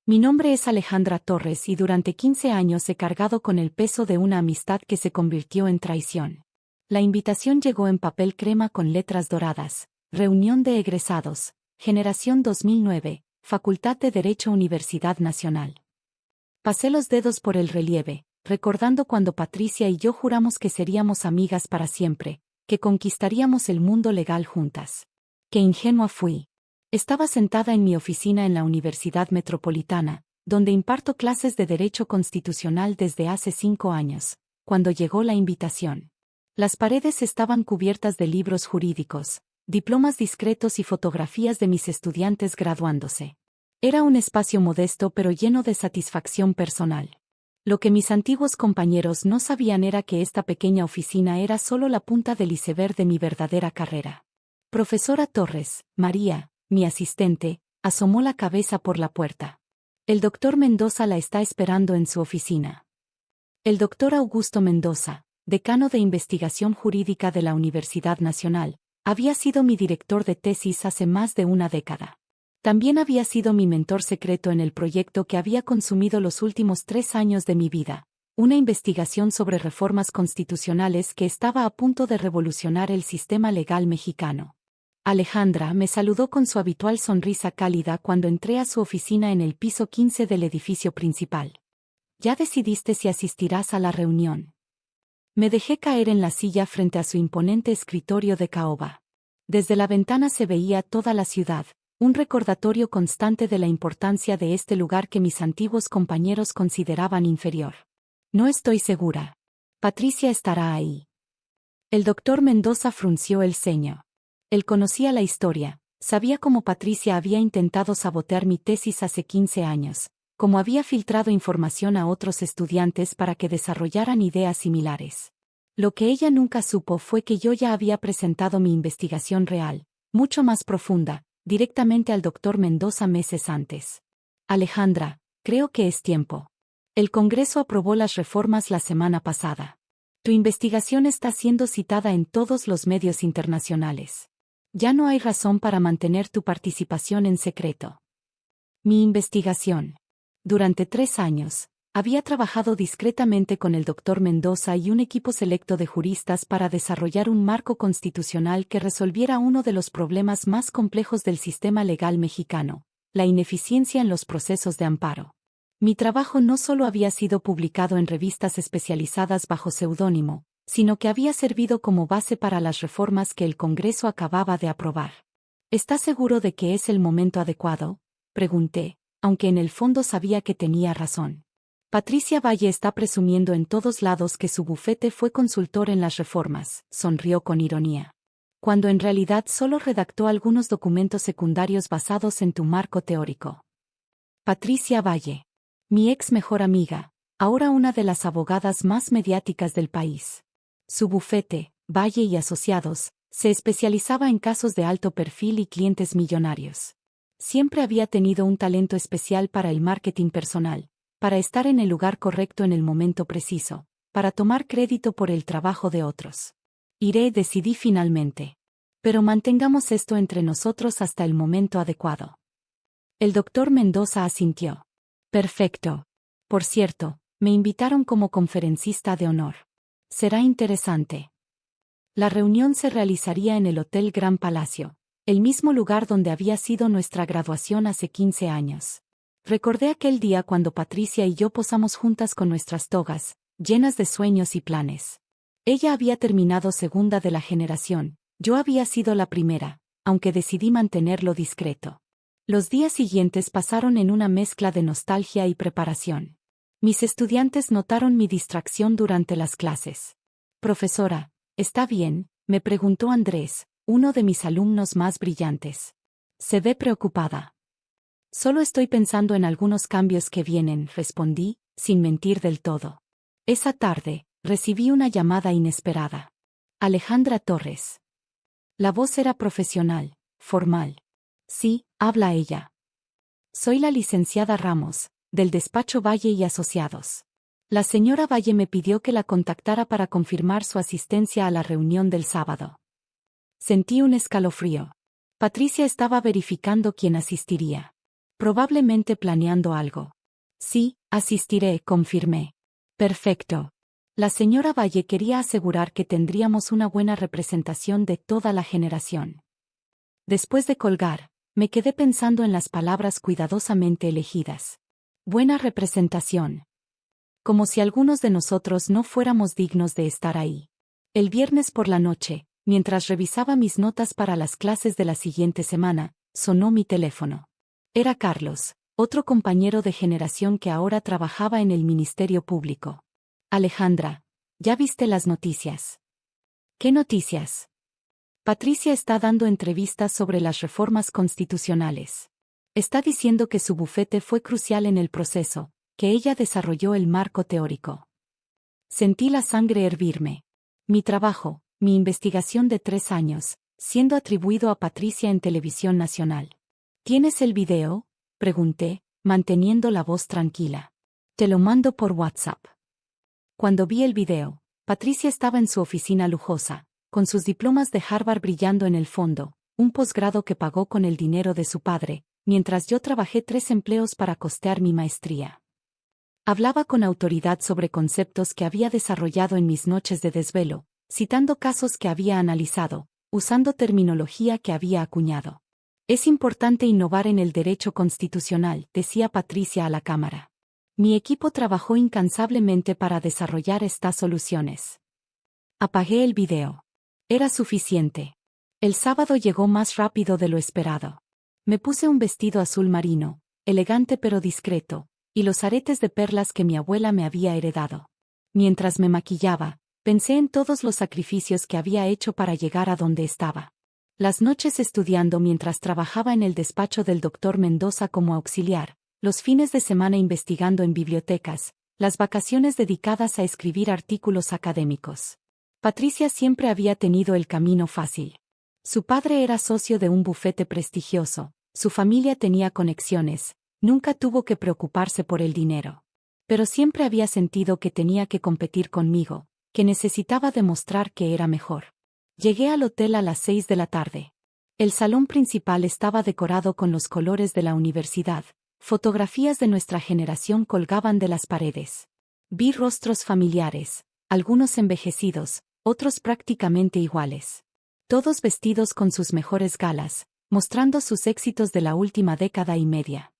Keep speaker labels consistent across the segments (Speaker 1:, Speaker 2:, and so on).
Speaker 1: Mi nombre es Alejandra Torres y durante 15 años he cargado con el peso de una amistad que se convirtió en traición. La invitación llegó en papel crema con letras doradas. Reunión de Egresados, Generación 2009, Facultad de Derecho Universidad Nacional. Pasé los dedos por el relieve, recordando cuando Patricia y yo juramos que seríamos amigas para siempre, que conquistaríamos el mundo legal juntas. Qué ingenua fui. Estaba sentada en mi oficina en la Universidad Metropolitana, donde imparto clases de Derecho Constitucional desde hace 5 años, cuando llegó la invitación. Las paredes estaban cubiertas de libros jurídicos, diplomas discretos y fotografías de mis estudiantes graduándose. Era un espacio modesto pero lleno de satisfacción personal. Lo que mis antiguos compañeros no sabían era que esta pequeña oficina era solo la punta del iceberg de mi verdadera carrera. Profesora Torres, María, mi asistente, asomó la cabeza por la puerta. El doctor Mendoza la está esperando en su oficina. El doctor Augusto Mendoza, decano de investigación jurídica de la Universidad Nacional, había sido mi director de tesis hace más de una década. También había sido mi mentor secreto en el proyecto que había consumido los últimos 3 años de mi vida, una investigación sobre reformas constitucionales que estaba a punto de revolucionar el sistema legal mexicano. Alejandra me saludó con su habitual sonrisa cálida cuando entré a su oficina en el piso 15 del edificio principal. ¿Ya decidiste si asistirás a la reunión? Me dejé caer en la silla frente a su imponente escritorio de caoba. Desde la ventana se veía toda la ciudad, un recordatorio constante de la importancia de este lugar que mis antiguos compañeros consideraban inferior. No estoy segura. Patricia estará ahí. El doctor Mendoza frunció el ceño. Él conocía la historia, sabía cómo Patricia había intentado sabotear mi tesis hace 15 años, cómo había filtrado información a otros estudiantes para que desarrollaran ideas similares. Lo que ella nunca supo fue que yo ya había presentado mi investigación real, mucho más profunda, directamente al doctor Mendoza meses antes. Alejandra, creo que es tiempo. El Congreso aprobó las reformas la semana pasada. Tu investigación está siendo citada en todos los medios internacionales. Ya no hay razón para mantener tu participación en secreto. Mi investigación. Durante 3 años, había trabajado discretamente con el doctor Mendoza y un equipo selecto de juristas para desarrollar un marco constitucional que resolviera uno de los problemas más complejos del sistema legal mexicano, la ineficiencia en los procesos de amparo. Mi trabajo no solo había sido publicado en revistas especializadas bajo seudónimo, sino que había servido como base para las reformas que el Congreso acababa de aprobar. ¿Estás seguro de que es el momento adecuado?, pregunté, aunque en el fondo sabía que tenía razón. Patricia Valle está presumiendo en todos lados que su bufete fue consultor en las reformas, sonrió con ironía. Cuando en realidad solo redactó algunos documentos secundarios basados en tu marco teórico. Patricia Valle. Mi ex mejor amiga, ahora una de las abogadas más mediáticas del país. Su bufete, Valle y Asociados, se especializaba en casos de alto perfil y clientes millonarios. Siempre había tenido un talento especial para el marketing personal, para estar en el lugar correcto en el momento preciso, para tomar crédito por el trabajo de otros. Decidí finalmente. Pero mantengamos esto entre nosotros hasta el momento adecuado. El doctor Mendoza asintió. Perfecto. Por cierto, me invitaron como conferencista de honor. Será interesante. La reunión se realizaría en el Hotel Gran Palacio, el mismo lugar donde había sido nuestra graduación hace 15 años. Recordé aquel día cuando Patricia y yo posamos juntas con nuestras togas, llenas de sueños y planes. Ella había terminado segunda de la generación, yo había sido la primera, aunque decidí mantenerlo discreto. Los días siguientes pasaron en una mezcla de nostalgia y preparación. Mis estudiantes notaron mi distracción durante las clases. Profesora, ¿está bien?, me preguntó Andrés, uno de mis alumnos más brillantes. Se ve preocupada. Solo estoy pensando en algunos cambios que vienen, respondí, sin mentir del todo. Esa tarde, recibí una llamada inesperada. Alejandra Torres. La voz era profesional, formal. Sí, habla ella. Soy la licenciada Ramos, del despacho Valle y Asociados. La señora Valle me pidió que la contactara para confirmar su asistencia a la reunión del sábado. Sentí un escalofrío. Patricia estaba verificando quién asistiría. Probablemente planeando algo. Sí, asistiré, confirmé. Perfecto. La señora Valle quería asegurar que tendríamos una buena representación de toda la generación. Después de colgar, me quedé pensando en las palabras cuidadosamente elegidas. Buena representación. Como si algunos de nosotros no fuéramos dignos de estar ahí. El viernes por la noche, mientras revisaba mis notas para las clases de la siguiente semana, sonó mi teléfono. Era Carlos, otro compañero de generación que ahora trabajaba en el Ministerio Público. Alejandra, ¿ya viste las noticias? ¿Qué noticias? Patricia está dando entrevistas sobre las reformas constitucionales. Está diciendo que su bufete fue crucial en el proceso, que ella desarrolló el marco teórico. Sentí la sangre hervirme. Mi trabajo, mi investigación de 3 años, siendo atribuido a Patricia en Televisión Nacional. ¿Tienes el video?, pregunté, manteniendo la voz tranquila. Te lo mando por WhatsApp. Cuando vi el video, Patricia estaba en su oficina lujosa, con sus diplomas de Harvard brillando en el fondo, un posgrado que pagó con el dinero de su padre, mientras yo trabajé 3 empleos para costear mi maestría. Hablaba con autoridad sobre conceptos que había desarrollado en mis noches de desvelo, citando casos que había analizado, usando terminología que había acuñado. Es importante innovar en el derecho constitucional, decía Patricia a la Cámara. Mi equipo trabajó incansablemente para desarrollar estas soluciones. Apagué el video. Era suficiente. El sábado llegó más rápido de lo esperado. Me puse un vestido azul marino, elegante pero discreto, y los aretes de perlas que mi abuela me había heredado. Mientras me maquillaba, pensé en todos los sacrificios que había hecho para llegar a donde estaba. Las noches estudiando mientras trabajaba en el despacho del doctor Mendoza como auxiliar, los fines de semana investigando en bibliotecas, las vacaciones dedicadas a escribir artículos académicos. Patricia siempre había tenido el camino fácil. Su padre era socio de un bufete prestigioso, su familia tenía conexiones, nunca tuvo que preocuparse por el dinero. Pero siempre había sentido que tenía que competir conmigo, que necesitaba demostrar que era mejor. Llegué al hotel a las 6 de la tarde. El salón principal estaba decorado con los colores de la universidad. Fotografías de nuestra generación colgaban de las paredes. Vi rostros familiares, algunos envejecidos, otros prácticamente iguales. Todos vestidos con sus mejores galas, mostrando sus éxitos de la última década y media.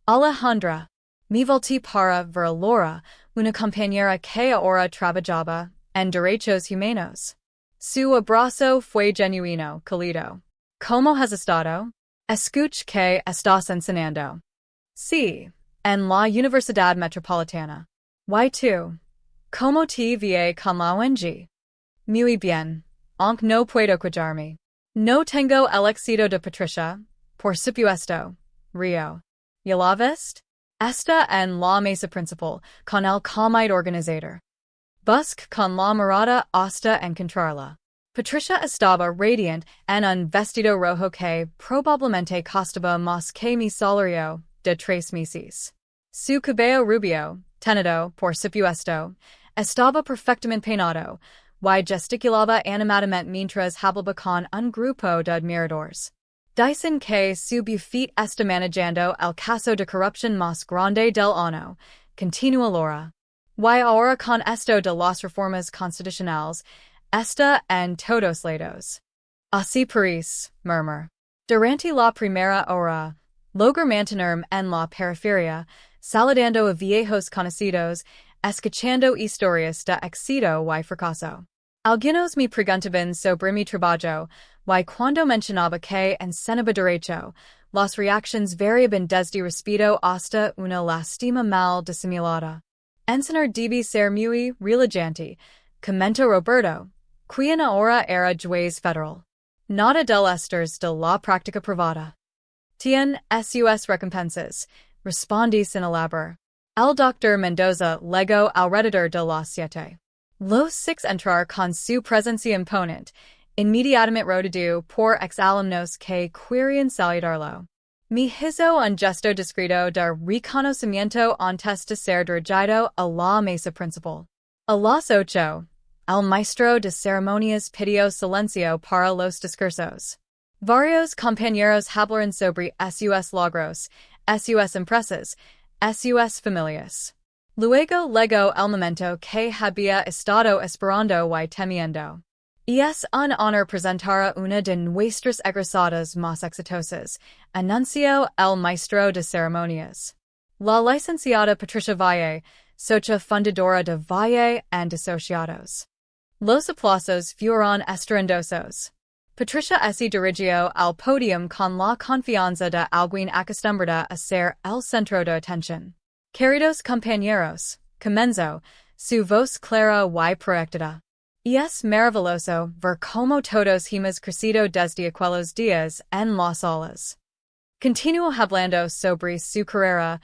Speaker 2: Alejandra, mi volti para ver Laura, una compañera que ahora trabajaba en derechos humanos. Su abrazo fue genuino, cálido. ¿Cómo has estado? Escuch que estás enseñando. Sí, en la Universidad Metropolitana. ¿Y tú? ¿Cómo te va con la ONG? Muy bien, aunque no puedo cuidarme. No tengo el éxito de Patricia, por supuesto, Rio. ¿Ya la viste? Está en la mesa principal, con el comité organizador. Busque con la mirada hasta encontrarla. Patricia estaba radiante en un vestido rojo que probablemente costaba más que mi salario de 3 meses. Su cabello rubio, teñido, por supuesto, estaba perfectamente peinado, y gesticulaba animadamente mientras hablaba con un grupo de admiradores. Dicen que su bufete está manejando el caso de corrupción más grande del año, continúa Laura. Y ahora con esto de las reformas constitucionales, está en todos lados. Así parece, murmur. Durante la primera hora, logro mantenerme en la periferia, saludando a viejos conocidos, escuchando historias de éxito y fracaso. Algunos me preguntaban sobre mi trabajo, y cuando mencionaba que enseñaba derecho, las reacciones variaban desde respeto hasta una lástima mal disimulada. Enseñar debe ser muy relajante, comentó Roberto, quien ahora era juez federal. Nada del esters de la práctica privada. Tiene sus recompensas, respondí sin elaborar. El doctor Mendoza legó alrededor de las 7. Los 6 entrar con su presencia imponente, inmediatamente rodeado por exalumnos que querían saludarlo. Me hizo un gesto discreto de reconocimiento antes de ser dirigido a la mesa principal. A las 8, el maestro de ceremonias pidió silencio para los discursos. Varios compañeros hablaron sobre sus logros, sus impresas, sus familias. Luego lego el momento que había estado esperando y temiendo. Es un honor presentar una de nuestras egresadas más exitosas, anunció el maestro de ceremonias. La licenciada Patricia Valle, socia fundadora de Valle and Asociados. Los aplausos fueron estruendosos. Patricia dirigió al podium con la confianza de alguien acostumbrada a ser el centro de atención. Queridos compañeros, comenzó, su voz clara y proyectada. Es maravilloso ver cómo todos hemos crecido desde aquellos días en las aulas. Continuó hablando sobre su carrera,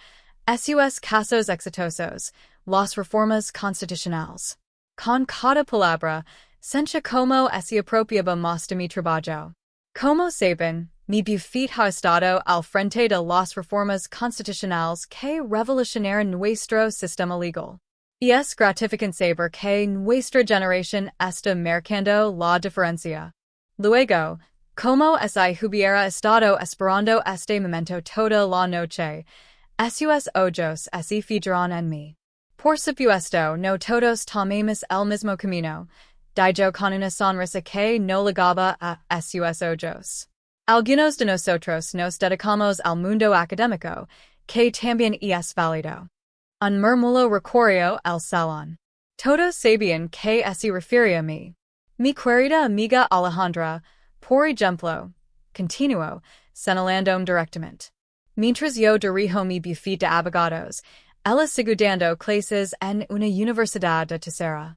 Speaker 2: sus casos exitosos, las reformas constitucionales. Con cada palabra, sentía como se apropiaba más de mi trabajo. Como saben, mi bufete ha estado al frente de las reformas constitucionales que revolucionaron nuestro sistema legal. Es gratificante saber que nuestra generación está marcando la diferencia. Luego, como si hubiera estado esperando este momento toda la noche, sus ojos se fijaron en mí. Por supuesto, no todos tomamos el mismo camino, dijo con una sonrisa que no ligaba a sus ojos. Algunos de nosotros nos dedicamos al mundo académico, que también es válido. Un murmullo recorrió el salón. Todos sabían que se refería a mí. Mi querida amiga Alejandra, por ejemplo, continuó, señalándome directamente. Mientras yo dirijo mi bufete de abogados, ella sigue dando clases en una universidad de tercera.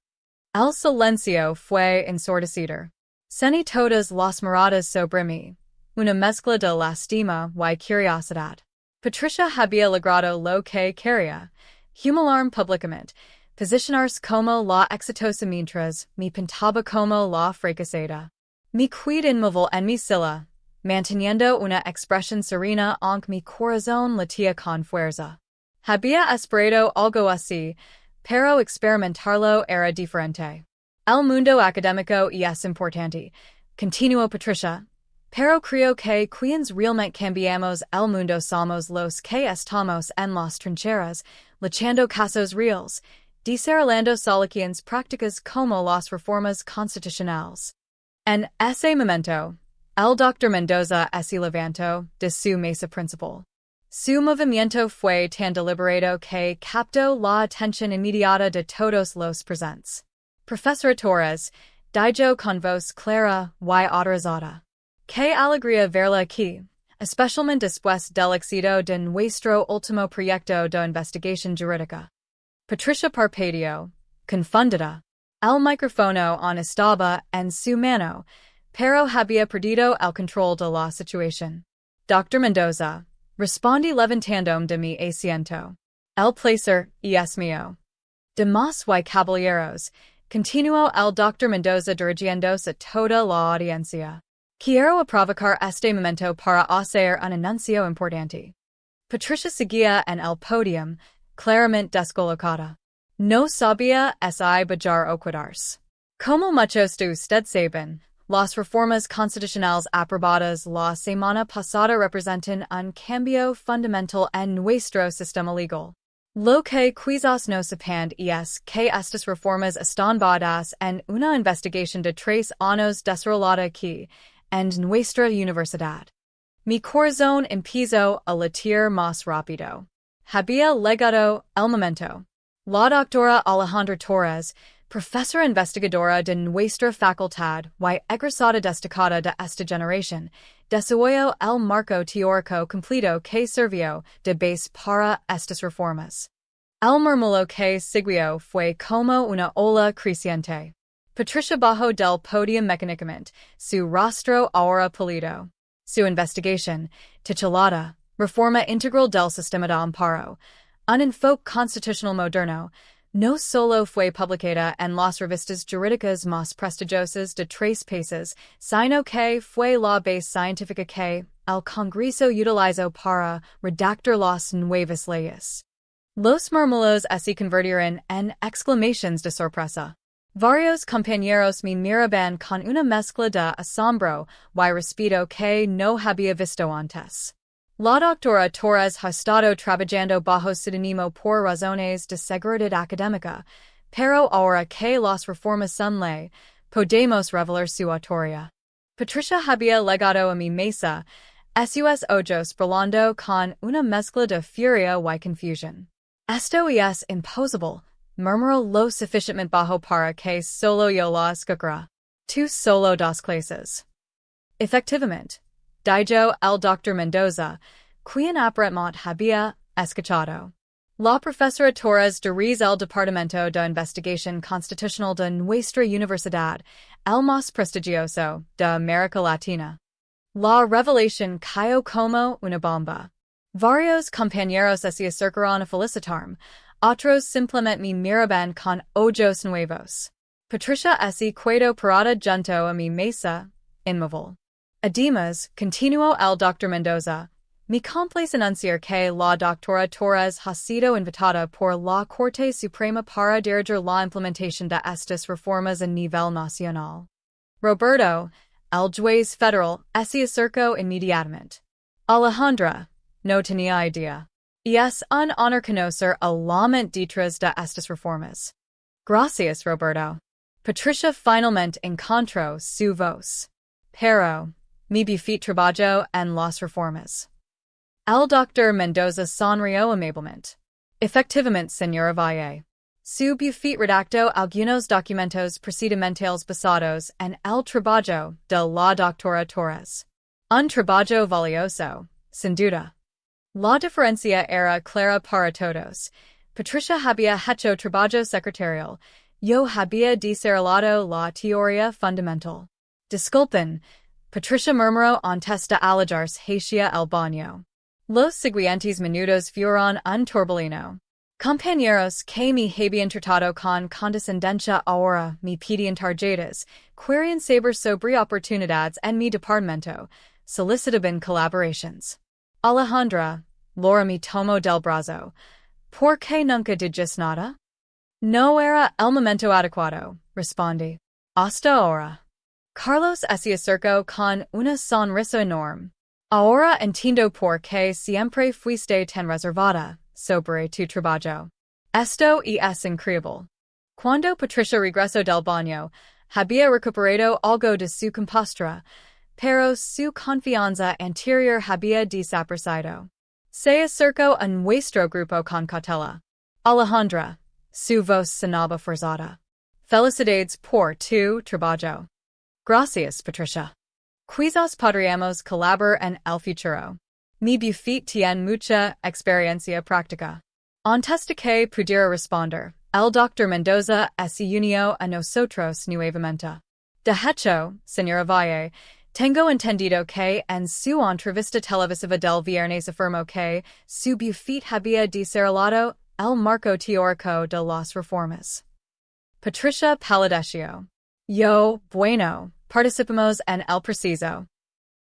Speaker 2: El silencio fue ensordecido. Sentí todas las miradas sobre mí, una mezcla de lástima y curiosidad. Patricia había logrado lo que quería, humillarme públicamente, posicionarse como la exitosa mientras me pintaba como la fracasada. Me quedé inmóvil en mi silla, manteniendo una expresión serena aunque mi corazón latía con fuerza. Había esperado algo así, pero experimentarlo era diferente. El mundo académico es importante, continuó Patricia, pero creo que quienes realmente cambiamos el mundo somos los que estamos en las trincheras, luchando casos reales, desarrollando soluciones prácticas como las reformas constitucionales. En ese momento, el Dr. Mendoza se levantó de su mesa principal. Su movimiento fue tan deliberado que captó la atención inmediata de todos los presentes. Profesora Torres, dijo con voz clara y autorizada. Qué alegría verla aquí, especialmente después del éxito de nuestro último proyecto de investigación jurídica. Patricia parpadeó, confundida. El micrófono aún estaba en su mano, pero había perdido el control de la situación. Dr. Mendoza, respondí levantándome de mi asiento. El placer es mío. Damas y caballeros, continuó el Dr. Mendoza dirigiéndose a toda la audiencia. Quiero aprovechar este momento para hacer un anuncio importante. Patricia seguía en el podium, claramente descolocada. No sabía si bajar o quedarse. Como muchos de ustedes saben, las reformas constitucionales aprobadas la semana pasada representan un cambio fundamental en nuestro sistema legal. Lo que quizás no sepan es que estas reformas están basadas en una investigación de 3 años desarrollada aquí, en nuestra universidad. Mi corazón empezó a latir más rápido. Había llegado el momento. La doctora Alejandra Torres, profesora investigadora de nuestra facultad y egresada destacada de esta generación, desarrolló el marco teórico completo que sirvió de base para estas reformas. El murmullo que siguió fue como una ola creciente. Patricia bajó del podio mecánicamente, su rostro ahora pálido. Su investigación, titulada Reforma Integral del Sistema de Amparo, un enfoque constitucional moderno, no solo fue publicada en las revistas jurídicas más prestigiosas de 3 países, sino que fue la base científica que el Congreso utilizó para redactar las nuevas leyes. Los murmullos se convirtieron en exclamaciones de sorpresa. Varios compañeros me miraban con una mezcla de asombro y respeto que no había visto antes. La doctora Torres ha estado trabajando bajo pseudónimo por razones de seguridad académica, pero ahora que las reformas son ley, podemos revelar su autoría. Patricia había legado a mi mesa sus ojos brillando con una mezcla de furia y confusión. Esto es imposible, murmuró lo suficientemente bajo para que solo yo la escuchara. Tú solo das clases. Efectivamente, dijo el Dr. Mendoza, quien aparentemente había escuchado. La profesora Torres dirige el Departamento de Investigación Constitucional de nuestra universidad, el más prestigioso de América Latina. La revelación cayó como una bomba. Varios compañeros se acercaron a felicitarme, otros simplemente me miraban con ojos nuevos. Patricia quedó parada junto a mi mesa, inmóvil. Además, continuó el Dr. Mendoza, me complace anunciar que la doctora Torres ha sido invitada por la Corte Suprema para dirigir la implementación de estas reformas a nivel nacional. Roberto, el juez federal, se acercó inmediatamente. Alejandra, no tenía idea. Y es un honor conocer el mente detrás de estas reformas. Gracias, Roberto. Patricia finalmente encontró su voz. Pero, mi bufete trabajo en las reformas. El Dr. Mendoza sonrió amablemente. Efectivamente, señora Valle. Su bufete redactó algunos documentos procedimentales basados en el trabajo de la doctora Torres. Un trabajo valioso, sin duda. La diferencia era clara para todos. Patricia había hecho trabajo secretarial. Yo había desarrollado la teoría fundamental. Disculpen, Patricia murmuró antes de alejarse hacia el baño. Los siguientes minutos fueron un torbellino. Compañeros que me habían tratado con condescendencia ahora me pedían tarjetas, querían saber sobre oportunidades en mi departamento, solicitaban colaborations. Alejandra, Laura me tomó del brazo. ¿Por qué nunca dijiste nada? No era el momento adecuado, respondí. Hasta ahora. Carlos se acercó con una sonrisa enorme. Ahora entiendo por qué siempre fuiste tan reservada sobre tu trabajo. Esto es increíble. Cuando Patricia regresó del baño, había recuperado algo de su compostura, pero su confianza anterior había desaparecido. Se acercó a nuestro grupo con cautela. Alejandra, su voz sonaba forzada. Felicidades por tu trabajo. Gracias, Patricia. Quizás podríamos colaborar en el futuro. Mi bufete tiene mucha experiencia práctica. Antes de que pudiera responder, el Dr. Mendoza se unió a nosotros nuevamente. De hecho, señora Valle, tengo entendido que en su entrevista televisiva del viernes afirmó que su bufete había desarrollado el marco teórico de las reformas. Patricia palideció. Bueno, participamos en el proceso.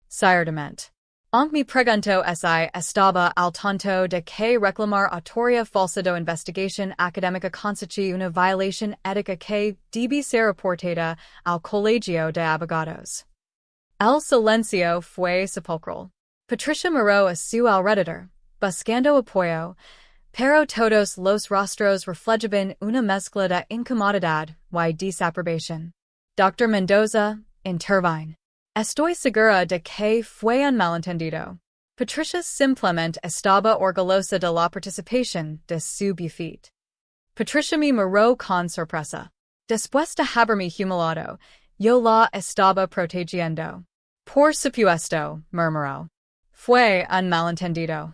Speaker 2: Ciertamente. Aunque me pregunto si estaba al tanto de que reclamar autoría falsa de investigación académica constituye una violación ética que debe ser reportada al Colegio de Abogados. El silencio fue sepulcral. Patricia miró a su alrededor, buscando apoyo, pero todos los rostros reflejaban una mezcla de incomodidad y desaprobación. Dr. Mendoza, intervine. Estoy segura de que fue un malentendido. Patricia simplemente estaba orgullosa de la participación de su bufete. Patricia me miró con sorpresa. Después de haberme humillado, yo la estaba protegiendo. Por supuesto, murmuró. Fue un malentendido.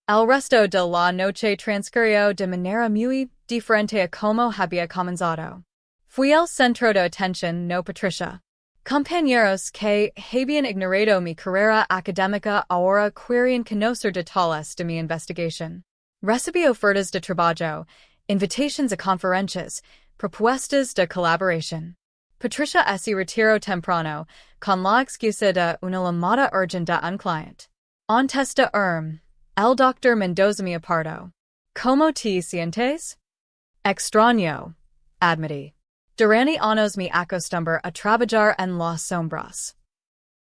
Speaker 2: El resto de la noche transcurrió de manera muy diferente a como había comenzado. Fui el centro de atención, no Patricia. Compañeros que habían ignorado mi carrera académica ahora querían conocer detalles de mi investigación. Recibí ofertas de trabajo, invitations a conferencias, propuestas de colaboración. Patricia se retiró temprano, con la excusa de una llamada urgente a un cliente. Antes de el Dr. Mendoza me apartó. ¿Cómo te sientes? Extraño, admití. Durante años me acostumbré a trabajar en las sombras.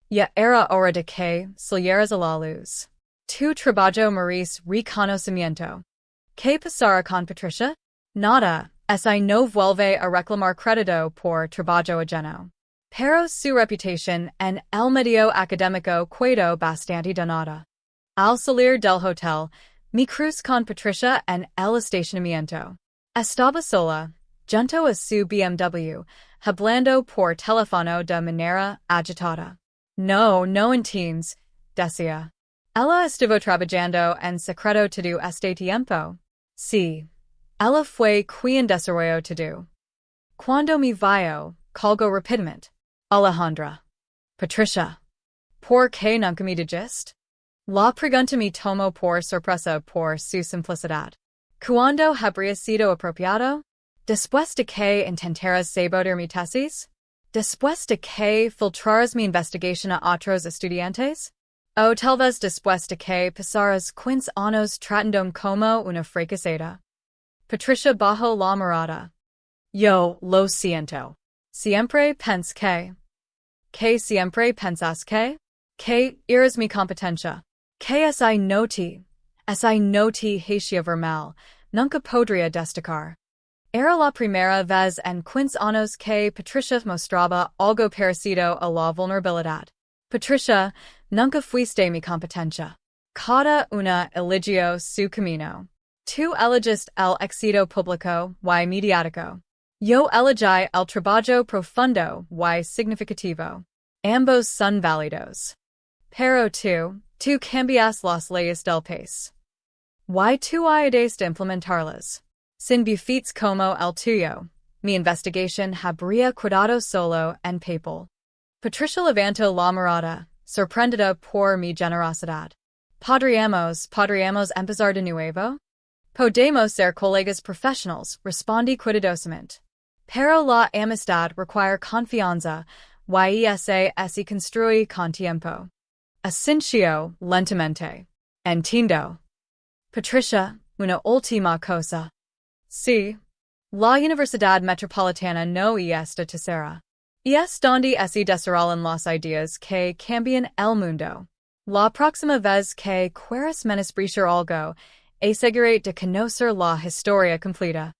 Speaker 2: Ya era hora de que salieras a la luz. Tu trabajo Maurice reconocimiento. ¿Qué pasará con Patricia? Nada, si no vuelve a reclamar crédito por trabajo ajeno. Pero su reputación en el medio académico quedó bastante dañada. Al salir del hotel, me crucé con Patricia en el estacionamiento. Estaba sola, junto a su BMW, hablando por teléfono de manera agitada. No entiendes, decía. Ella estuvo trabajando en secreto todo este tiempo. Sí. Ella fue quien desarrolló todo. Cuando me vio, colgó rápidamente. Alejandra. Patricia. ¿Por qué nunca me dijiste? La pregunta me tomó por sorpresa por su simplicidad. ¿Cuándo habría sido apropiado? ¿Después de que intentaras sabotear mi tesis? ¿Después de que filtraras mi investigación a otros estudiantes? O tal vez después de que pasaras 15 años tratándome como una fracasada. Patricia bajó la mirada. Yo lo siento. Siempre pensé que siempre pensas que eres mi competencia. Que si no te hacía ver mal, nunca podría destacar. Era la primera vez en 15 años que Patricia mostraba algo parecido a la vulnerabilidad. Patricia, nunca fuiste mi competencia. Cada una eligió su camino. Tú elegiste el éxito público y mediático. Yo elegí el trabajo profundo y significativo. Ambos son válidos. Pero tú cambias las leyes del país. Y tú ayudaste a implementarlas. Sin befits como el tuyo, mi investigación habría quedado solo en papel. Patricia levantó la mirada, sorprendida por mi generosidad. ¿Podríamos empezar de nuevo? Podemos ser colegas profesionales, respondí cuidadosamente. Pero la amistad requiere confianza, y esa se construye con tiempo. Asintió lentamente. Entiendo. Patricia, una última cosa. Sí. La Universidad Metropolitana no es de tercera. Es donde se desarrollan las ideas que cambian el mundo. La próxima vez que quieras menospreciar algo, asegúrate de conocer la historia completa.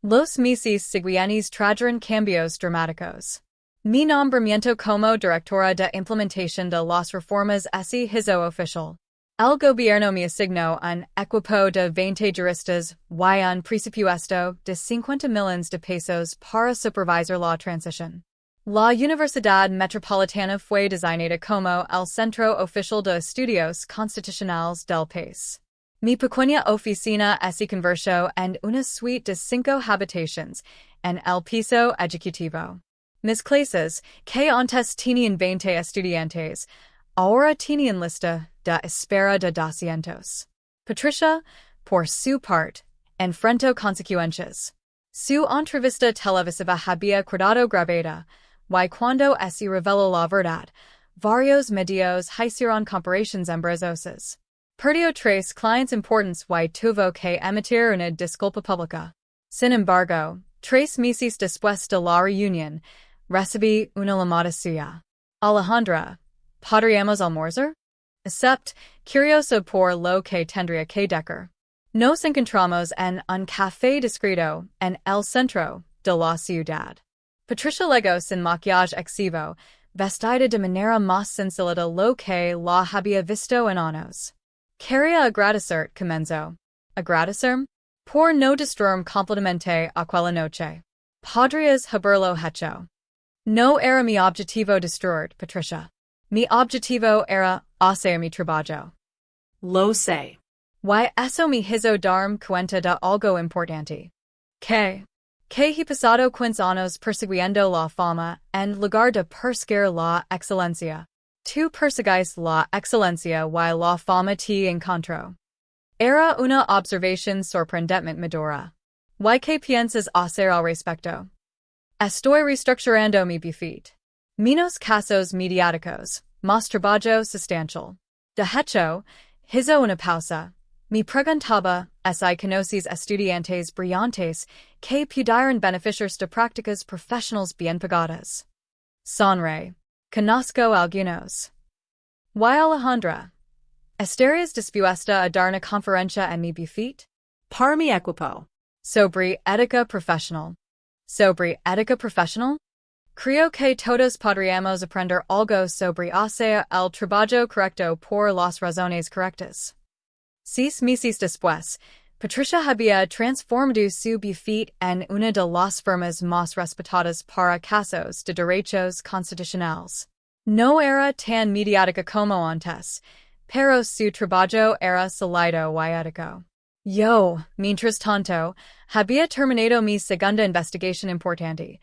Speaker 2: Los meses siguientes trajeron cambios dramáticos. Mi nombramiento como directora de implementación de las reformas se hizo oficial. El gobierno me asignó un equipo de 20 juristas y un presupuesto de 50 millones de pesos para supervisar la transición. La Universidad Metropolitana fue designada como el Centro Oficial de Estudios Constitucionales del país. Mi pequeña oficina se convirtió en una suite de 5 habitaciones en el piso ejecutivo. Mis clases, que antes tenían 20 estudiantes, ahora tenían lista de espera de 200. Patricia, por su parte, enfrentó consecuencias. Su entrevista televisiva había quedado grabada, y cuando se reveló la verdad, varios medios hicieron comparaciones embarazosas. Perdió 3 clientes importantes y tuvo que emitir una disculpa pública. Sin embargo, 3 meses después de la reunión, recibí una llamada suya. Alejandra, ¿podríamos almorzar? Except, curioso por lo que tendría que decir. Nos encontramos en un café discreto en el centro de la ciudad. Patricia llegó sin maquillaje excesivo, vestida de manera más sencilla de lo que la había visto en años. Quería agradecer, comenzó. ¿Agradecer? Por no destruirme completamente aquella noche. Podrías haberlo hecho. No era mi objetivo destruir, Patricia. Mi objetivo era hacer mi trabajo.
Speaker 1: Lo sé.
Speaker 2: Y eso me hizo darme cuenta de algo importante. Que he pasado 15 años persiguiendo la fama en lugar de perseguir la excelencia. Tú persigues la excelencia y la fama te encontró. Era una observación sorprendentemente madura. ¿Y qué piensas hacer al respecto? Estoy reestructurando mi buffet. Menos casos mediáticos, más trabajo sustancial. De hecho, hizo una pausa. Me preguntaba si conoces estudiantes brillantes que pudieran beneficiarse de prácticas profesionales bien pagadas. Sonre. Conozco algunos. Y Alejandra. Estarías dispuesta a dar una conferencia en mi bufete?
Speaker 3: Para mi equipo.
Speaker 2: Sobre ética profesional. Sobre ética profesional? Creo que todos podríamos aprender algo sobre hacer el trabajo correcto por las razones correctas. 6 meses después, Patricia había transformado su bufete en una de las firmas más respetadas para casos de derechos constitucionales. No era tan mediática como antes, pero su trabajo era sólido y ético. Yo, mientras tanto, había terminado mi segunda investigación importante,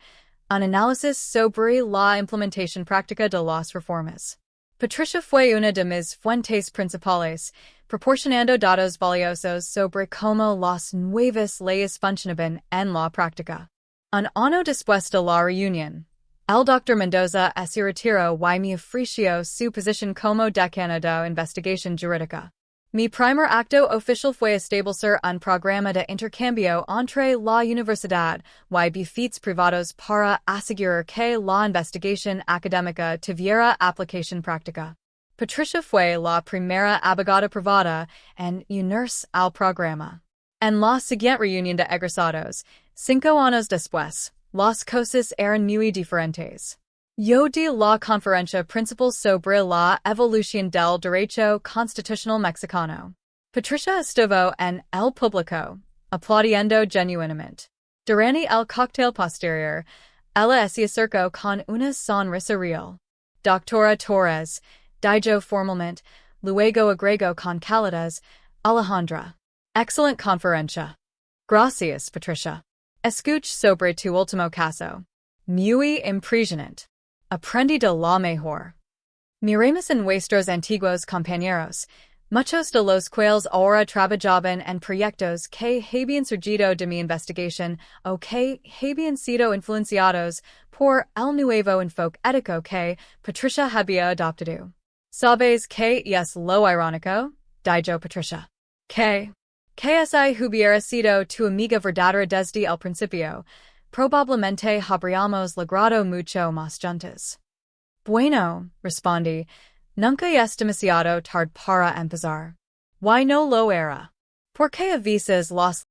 Speaker 2: un análisis sobre la implementación práctica de las reformas. Patricia fue una de mis fuentes principales, proporcionando datos valiosos sobre cómo las nuevas leyes funcionaban en la práctica. Un año después de la reunión, el Dr. Mendoza se retiró y me ofreció su posición como decano de investigación jurídica. Mi primer acto oficial fue establecer un programa de intercambio entre la universidad y bufetes privados para asegurar que la investigación académica tuviera aplicación práctica. Patricia fue la primera abogada privada en unirse al programa. En la siguiente reunión de egresados, 5 años después, las cosas eran muy diferentes. Yo di la conferencia principal sobre la evolución del derecho constitucional mexicano. Patricia estuvo en el público, aplaudiendo genuinamente. Durante el cocktail posterior, ella se acercó con una sonrisa real. Doctora Torres, dijo formalmente, luego agregó con calidez, Alejandra. Excellent conferencia. Gracias, Patricia. Escuch sobre tu último caso. Muy impresionante. Aprendí de la mejor. Miremos en nuestros antiguos compañeros, muchos de los cuales ahora trabajaban en proyectos que habían surgido de mi investigación o que habían sido influenciados por el nuevo enfoque ético que Patricia había adoptado. ¿Sabes qué es lo irónico? Dijo Patricia. Que esa hubiera sido tu amiga verdadera desde el principio. Probablemente habríamos logrado mucho más juntos. Bueno, respondí, nunca es demasiado tarde para empezar. Why no lo era? ¿Por qué a veces las